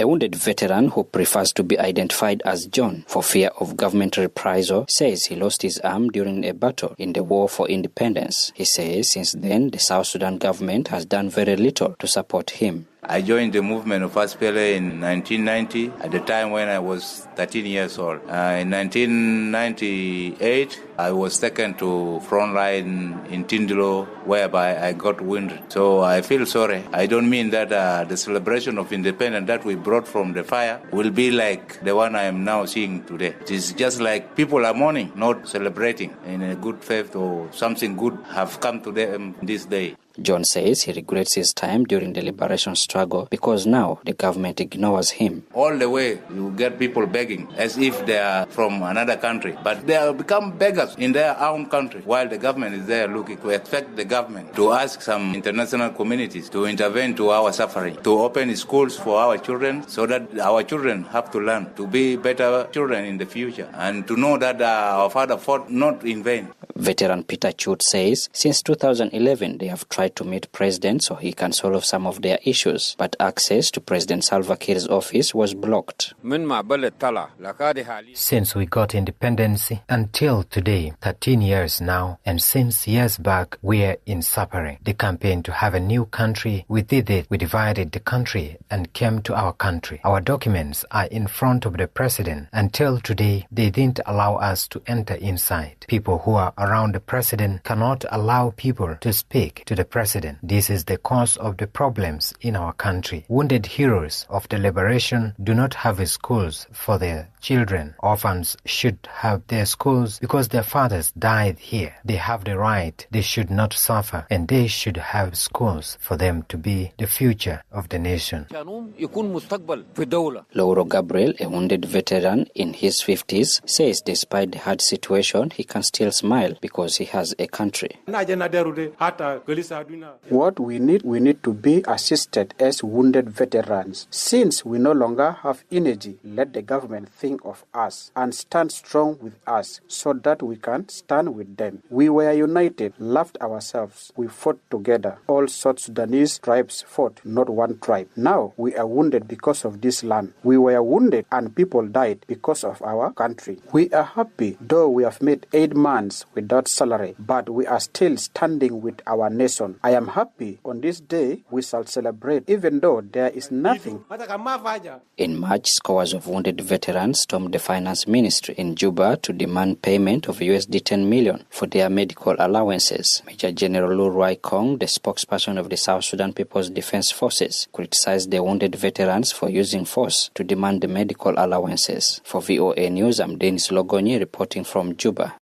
A wounded veteran who prefers to be identified as John for fear of government reprisal says he lost his arm during a battle in the war for independence. He says since then the South Sudan government has done very little to support him. I joined the movement of SPLA in 1990, at the time when I was 13 years old. In 1998, I was taken to front line in Tindilo, whereby I got wounded. So I feel sorry. I don't mean that the celebration of independence that we brought from the fire will be like the one I am now seeing today. It is just like people are mourning, not celebrating in a good faith or something good have come to them this day. John says he regrets his time during the liberation struggle because now the government ignores him. All the way you get people begging as if they are from another country, but they have become beggars in their own country while the government is there looking. To expect the government to ask some international communities to intervene to our suffering, to open schools for our children so that our children have to learn to be better children in the future and to know that our father fought not in vain. Veteran Peter Chut says since 2011 they have tried to meet President so he can solve some of their issues, but access to President Salva Kiir's office was blocked. Since we got independence until today, 13 years now, and since years back we are in suffering. The campaign to have a new country, we did it. We divided the country and came to our country. Our documents are in front of the President. Until today, they didn't allow us to enter inside. People who are around the President cannot allow people to speak to the President. This is the cause of the problems in our country. Wounded heroes of the liberation do not have schools for their children. Orphans should have their schools because their fathers died here. They have the right. They should not suffer, and they should have schools for them to be the future of the nation. Lauro Gabriel, a wounded veteran in his 50s, says despite the hard situation, he can still smile because he has a country. What we need to be assisted as wounded veterans. Since we no longer have energy, let the government think of us and stand strong with us so that we can stand with them. We were united, loved ourselves. We fought together. All South Sudanese tribes fought, not one tribe. Now we are wounded because of this land. We were wounded and people died because of our country. We are happy, though we have made 8 months without salary, but we are still standing with our nation. I am happy on this day we shall celebrate, even though there is nothing. In March, scores of wounded veterans stormed the finance ministry in Juba to demand payment of USD 10 million for their medical allowances. Major General Lu Roy Kong, the spokesperson of the South Sudan People's Defense Forces, criticized the wounded veterans for using force to demand the medical allowances. For VOA News, I'm Denis Logonyi reporting from Juba.